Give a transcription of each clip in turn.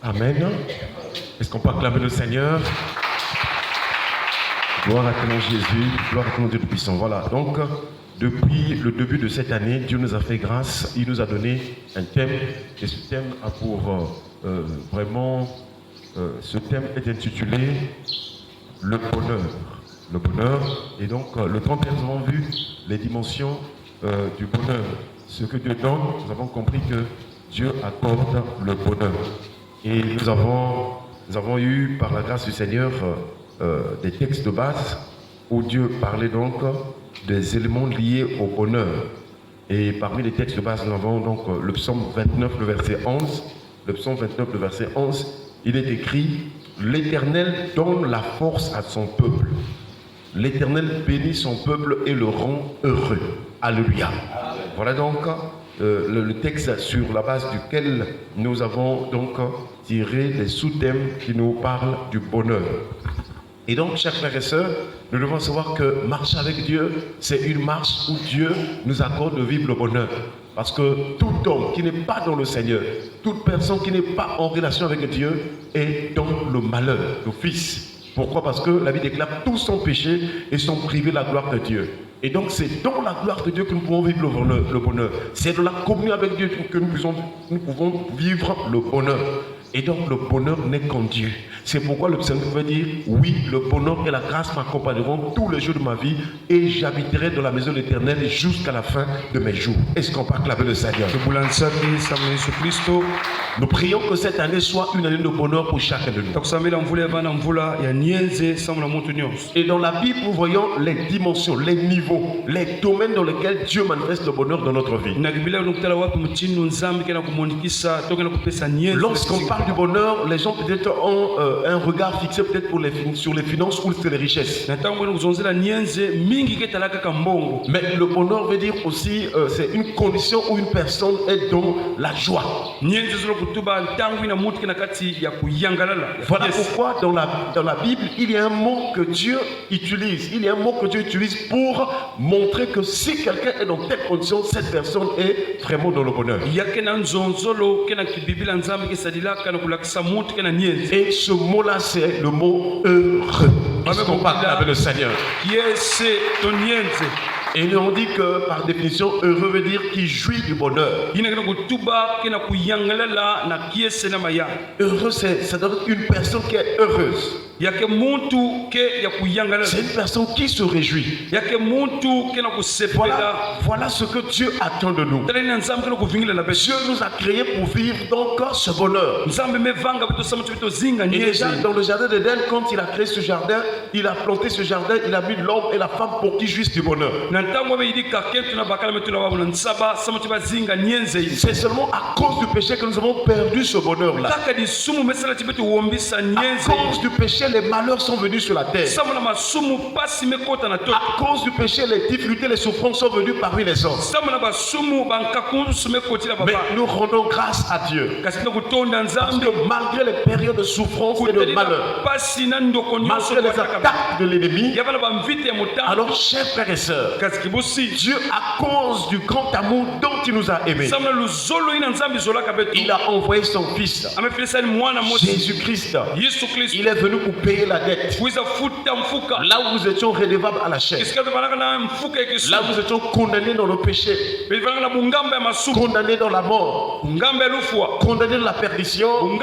Amen. Est-ce qu'on peut acclamer le Seigneur? Gloire à ton nom Jésus, gloire à ton nom Dieu puissant. Voilà, donc depuis le début de cette année, Dieu nous a fait grâce, il nous a donné un thème, et ce thème a pour ce thème est intitulé le bonheur. Le bonheur, et donc le 31, nous avons vu les dimensions du bonheur. Ce que Dieu donne, nous avons compris que Dieu accorde le bonheur. Et nous avons eu, par la grâce du Seigneur, des textes de base où Dieu parlait donc des éléments liés au bonheur. Et parmi les textes de base, nous avons donc le psaume 29, le verset 11. Le psaume 29, le verset 11, il est écrit « L'Éternel donne la force à son peuple. L'Éternel bénit son peuple et le rend heureux. » Alléluia. Voilà donc le texte sur la base duquel nous avons donc tiré les sous-thèmes qui nous parlent du bonheur. Et donc, chers frères et sœurs, nous devons savoir que marcher avec Dieu, c'est une marche où Dieu nous accorde de vivre le bonheur. Parce que tout homme qui n'est pas dans le Seigneur, toute personne qui n'est pas en relation avec Dieu est dans le malheur, d'office. Pourquoi? Parce que la Bible déclare tous sont péchés et sont privés de la gloire de Dieu. Et donc c'est dans la gloire de Dieu que nous pouvons vivre le bonheur. C'est dans la communion avec Dieu que nous pouvons vivre le bonheur. Et donc le bonheur n'est qu'en Dieu. C'est pourquoi le psaume veut dire « Oui, le bonheur et la grâce m'accompagneront tous les jours de ma vie et j'habiterai dans la maison de l'Éternel jusqu'à la fin de mes jours. » Est-ce qu'on peut acclamer le Seigneur? Nous prions que cette année soit une année de bonheur pour chacun de nous. Et dans la Bible, nous voyons les dimensions, les niveaux, les domaines dans lesquels Dieu manifeste le bonheur dans notre vie. Lorsqu'on parle du bonheur, les gens peut-être ont un regard fixé peut-être sur les finances ou sur les richesses. Mais le bonheur veut dire aussi, c'est une condition où une personne est dans la joie. Voilà pourquoi dans la Bible, il y a un mot que Dieu utilise. Il y a un mot que Dieu utilise pour montrer que si quelqu'un est dans telle condition, cette personne est vraiment dans le bonheur. Et ce mot-là, c'est le mot heureux. Est-ce qu'on parle avec le Seigneur? Et on dit que par définition, heureux veut dire qui jouit du bonheur. Heureux, ça doit être une personne qui est heureuse. C'est une personne qui se réjouit. Voilà ce que Dieu attend de nous. Dieu nous a créés pour vivre donc ce bonheur. Et déjà dans le jardin d'Éden, quand il a créé ce jardin, il a planté ce jardin, il a mis l'homme et la femme pour qu'ils jouissent du bonheur. C'est seulement à cause du péché que nous avons perdu ce bonheur-là. À cause du péché, les malheurs sont venus sur la terre. À cause du péché, les difficultés, les souffrances sont venues parmi les hommes. Mais nous rendons grâce à Dieu. Parce que malgré les périodes de souffrance et de malheur, malgré les attaques de l'ennemi, alors chers frères et sœurs, Dieu, à cause du grand amour dont il nous a aimés, il a envoyé son Fils, Jésus-Christ. Il est venu pour payer la dette. Là où nous étions redevables à la chair, là où nous étions condamnés dans le péché, condamnés dans la mort, condamnés dans la perdition,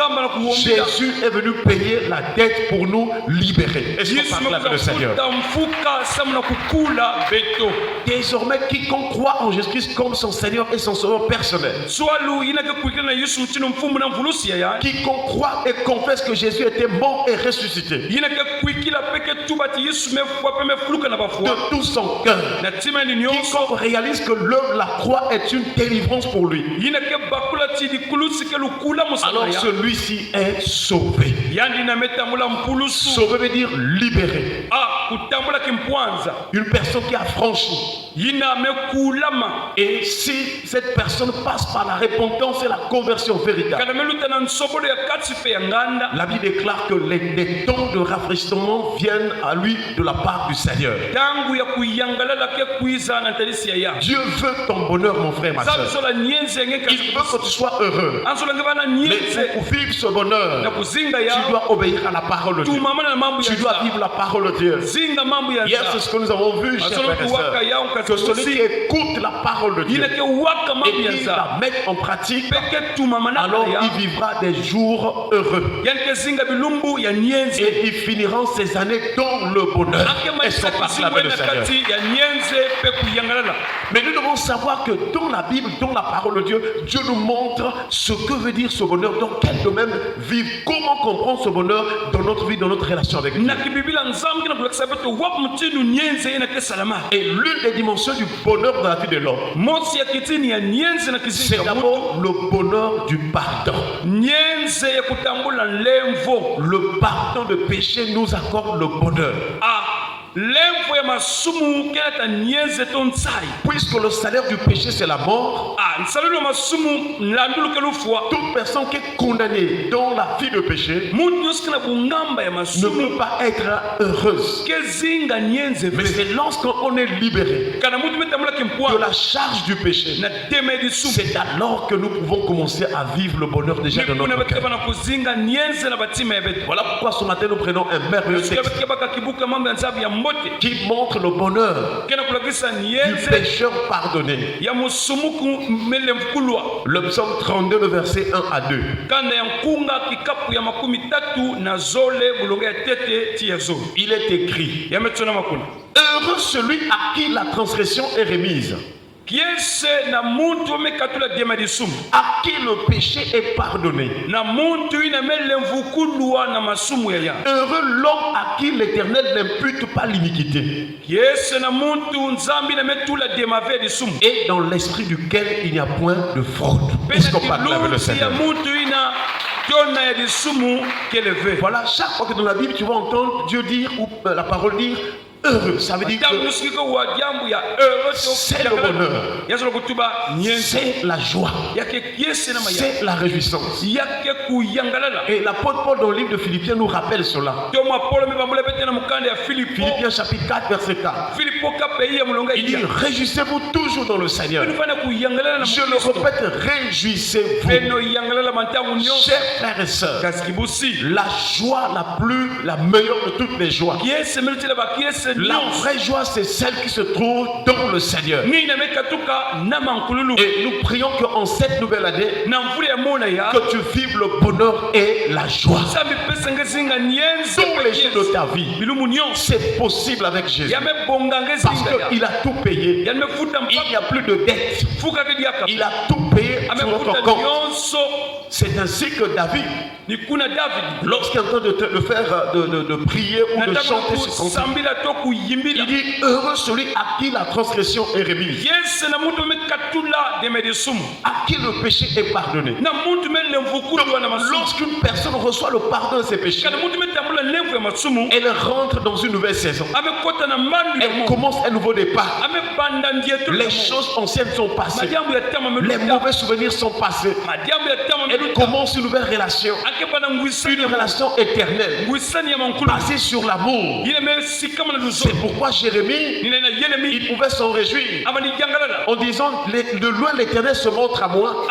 Jésus est venu payer la dette pour nous libérer. Est-ce qu'on parle avec le Seigneur? Désormais, quiconque croit en Jésus-Christ comme son Seigneur et son Sauveur personnel, quiconque croit et confesse que Jésus était mort et ressuscité de tout son cœur, quiconque réalise que l'œuvre de la croix est une délivrance pour lui, alors celui-ci est sauvé. Sauvé veut dire libéré. Une personne qui a franchi Et si cette personne passe par la repentance et la conversion véritable, la Bible déclare que les temps de rafraîchissement viennent à lui de la part du Seigneur. Dieu veut ton bonheur, mon frère, ma soeur. Il veut que tu sois heureux. Mais pour vivre ce bonheur, tu dois obéir à la parole de Dieu. Tu dois vivre la parole de Dieu. Hier, c'est ce que nous avons vu, chers frères et sœurs, que celui qui écoute la parole de Dieu et qui la met en pratique, alors il vivra des jours heureux. Et il finira ces années dans le bonheur. Est-ce qu'on passe la main de Seigneur? Mais nous devons savoir que dans la Bible, dans la parole de Dieu, Dieu nous montre ce que veut dire ce bonheur, dans quel domaine vivre, comment comprendre ce bonheur dans notre vie, dans notre relation avec Dieu. Et l'une des dimensions du bonheur dans la vie de l'homme, c'est d'abord le bonheur du pardon. Le pardon de péché nous accorde le bonheur. Puisque le salaire du péché c'est la mort, toute personne qui est condamnée dans la vie de péché ne peut pas être heureuse. Mais c'est lorsqu'on est libéré de la charge du péché, c'est alors que nous pouvons commencer à vivre le bonheur déjà de notre cœur. Voilà pourquoi ce matin nous prenons un merveilleux texte qui montre le bonheur du pécheur pardonné. Le psaume 32, le verset 1 à 2. Il est écrit: heureux celui à qui la transgression est remise, à qui le péché est pardonné. Heureux l'homme à qui l'Éternel n'impute pas l'iniquité, et dans l'esprit duquel il n'y a point de fraude. Est-ce qu'on parle avec le Seigneur? Voilà, chaque fois que dans la Bible tu vas entendre Dieu dire, ou la parole dire heureux, ça veut dire que c'est le bonheur, c'est la joie, c'est la réjouissance. Et l'apôtre Paul dans le livre de Philippiens nous rappelle cela. Philippiens chapitre 4 verset 4. Il dit: réjouissez-vous toujours dans le Seigneur. Je le répète, réjouissez-vous. Chers frères et sœurs, la joie la meilleure de toutes les joies, la vraie joie, c'est celle qui se trouve dans le Seigneur. Et nous prions qu'en cette nouvelle année, que tu vives le bonheur et la joie. Tous les jours de ta vie, c'est possible avec Jésus. Parce qu'il a tout payé. Il n'y a plus de dette. Il a tout payé sur notre compte. C'est ainsi que David, lorsqu'il est en train de prier ou de chanter ce cantique, il dit: heureux celui à qui la transgression est remise, à qui le péché est pardonné. Lorsqu'une personne reçoit le pardon de ses péchés, elle rentre dans une nouvelle saison. Elle commence un nouveau départ. Les choses anciennes sont passées. Les mauvais souvenirs sont passés. Elle commence une nouvelle relation. Une relation éternelle, basée sur l'amour. C'est pourquoi Jérémie, il pouvait s'en réjouir en disant: de loin l'Éternel se montre à moi.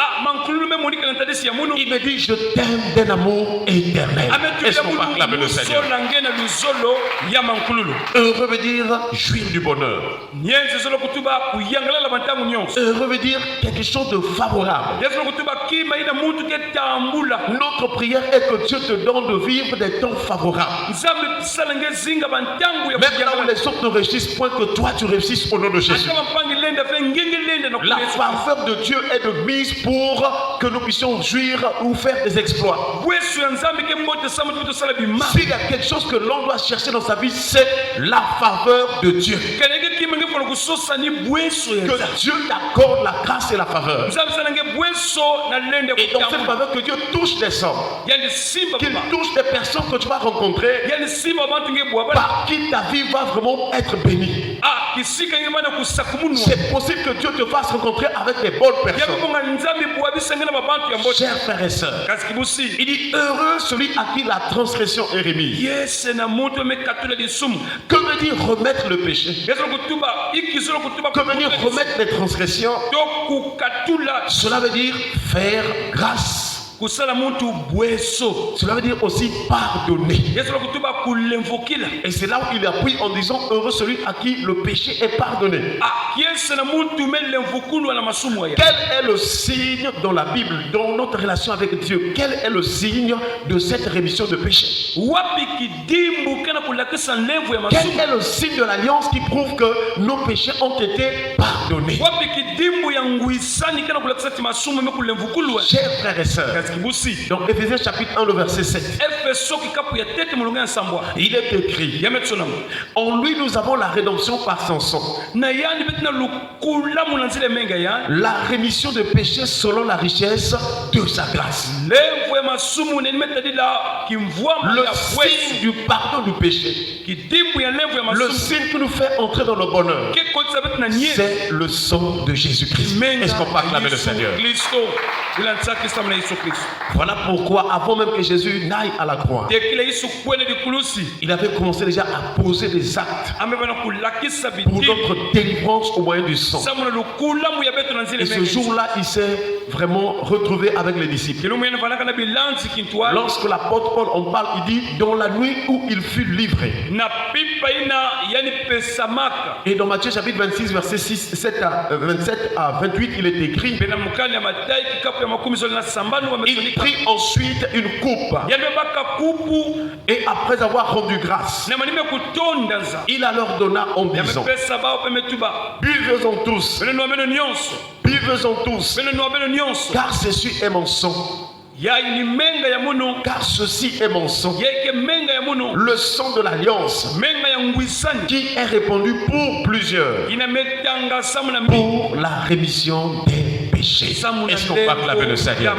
Il me dit: je t'aime d'un amour éternel. Est-ce qu'on parle avec le Seigneur? Heureux veut dire jouir du bonheur. Heureux veut dire quelque chose de favorable. Notre prière est que Dieu te donne de vivre des temps favorables. Même là où les autres ne réussissent point, que toi tu réussisses au nom de Jésus. La faveur de Dieu est de mise pour que nous puissions jouir ou faire des exploits. S'il y a quelque chose que l'on doit chercher dans sa vie, c'est la faveur de Dieu. Que Dieu t'accorde la grâce et la faveur. Et dans cette faveur que Dieu touche des hommes, qu'il touche des personnes que tu vas rencontrer, par qui ta vie va vraiment être bénie. C'est possible que Dieu te fasse rencontrer avec des bonnes personnes. Chers frères et sœurs, il dit heureux celui à qui la transgression est remise. Que veut dire remettre le péché? Que veut dire remettre les transgressions? Cela veut dire faire grâce. Cela veut dire aussi pardonner. Et c'est là où il appuie en disant heureux celui à qui le péché est pardonné. Quel est le signe dans la Bible, dans notre relation avec Dieu? Quel est le signe de cette rémission de péché? Quel est le signe de l'alliance qui prouve que nos péchés ont été pardonnés? Chers frères et sœurs, dans Éphésiens chapitre 1, le verset 7, il est écrit: en lui nous avons la rédemption par son sang, la rémission de péchés selon la richesse de sa grâce. Le signe du pardon du péché, le signe qui nous fait entrer dans le bonheur, c'est le sang de Jésus-Christ. Est-ce qu'on peut acclamer le Seigneur? Voilà pourquoi avant même que Jésus n'aille à la croix, il avait commencé déjà à poser des actes pour notre délivrance au moyen du sang. Et ce jour-là, il s'est vraiment retrouvé avec les disciples. Lorsque l'apôtre Paul en parle, il dit dans la nuit où il fut livré. Et dans Matthieu chapitre 26 verset 27 à 28, il est écrit: il prit ensuite une coupe, et après avoir rendu grâce, il la leur donna en disant: buvez-en tous, buvez-en tous, car ceci est mon sang. Car ceci est mon sang, le sang de l'alliance, qui est répandu pour plusieurs, pour la rémission des péchés. Est-ce qu'on peut acclamer le Seigneur?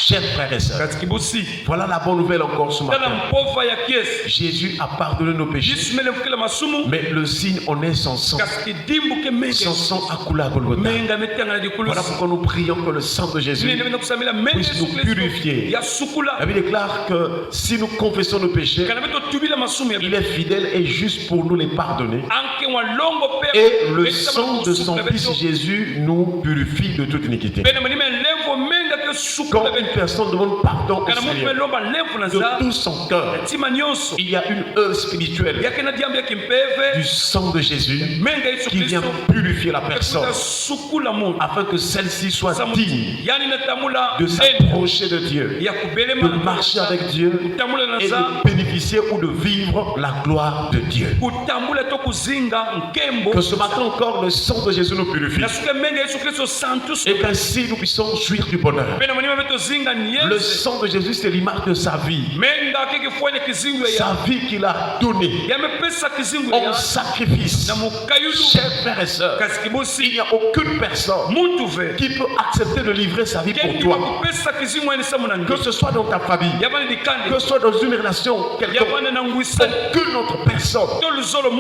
Chers frères et sœurs, voilà la bonne nouvelle encore ce matin. Jésus a pardonné nos péchés, mais le signe en est son sang. Son sang a coulé à Golgotha. Voilà pourquoi nous prions que le sang de Jésus puisse nous purifier. La Bible déclare que si nous confessons nos péchés, il est fidèle et juste pour nous les pardonner. Et le sang de son Fils Jésus nous purifie de toute iniquité. Quand une personne demande pardon au Seigneur de tout son cœur, il y a une œuvre spirituelle du sang de Jésus qui vient purifier la personne afin que celle-ci soit digne de s'approcher de Dieu, de marcher avec Dieu et de bénéficier ou de vivre la gloire de Dieu. Que ce matin encore le sang de Jésus nous purifie et qu'ainsi nous puissions jouir du bonheur. Le sang de Jésus, c'est l'image de sa vie. Sa vie qu'il a donnée en sacrifice. Chers frères et sœurs, il n'y a aucune personne qui peut accepter de livrer sa vie pour toi. Que ce soit dans ta famille, que ce soit dans une relation quelconque, aucune autre personne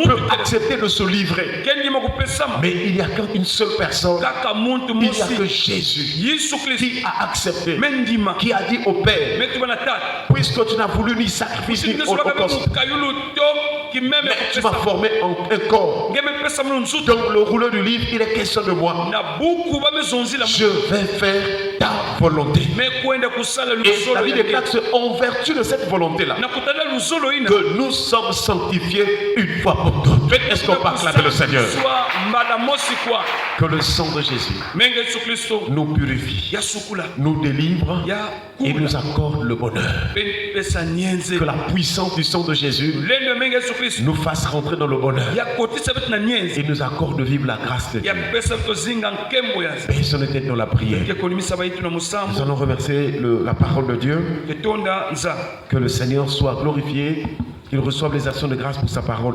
peut accepter de se livrer. Mais il n'y a qu'une seule personne. Il n'y a que Jésus qui a accepté, qui a dit au Père: puisque tu n'as voulu ni sacrifice ni holocauste, mais tu m'as formé en un corps. Dans le rouleau du livre, il est question de moi. Je vais faire ta volonté. Et la Bible déclare que c'est en vertu de cette volonté-là que nous sommes sanctifiés une fois pour toutes. Est-ce qu'on peut acclamer le Seigneur? Que le sang de Jésus nous purifie, nous délivre et nous accorde le bonheur. Que la puissance du sang de Jésus nous fasse rentrer dans le bonheur et nous accorde de vivre la grâce de Dieu. Personne n'était dans la prière. Nous allons remercier la parole de Dieu. Que le Seigneur soit glorifié, qu'il reçoive les actions de grâce pour sa parole.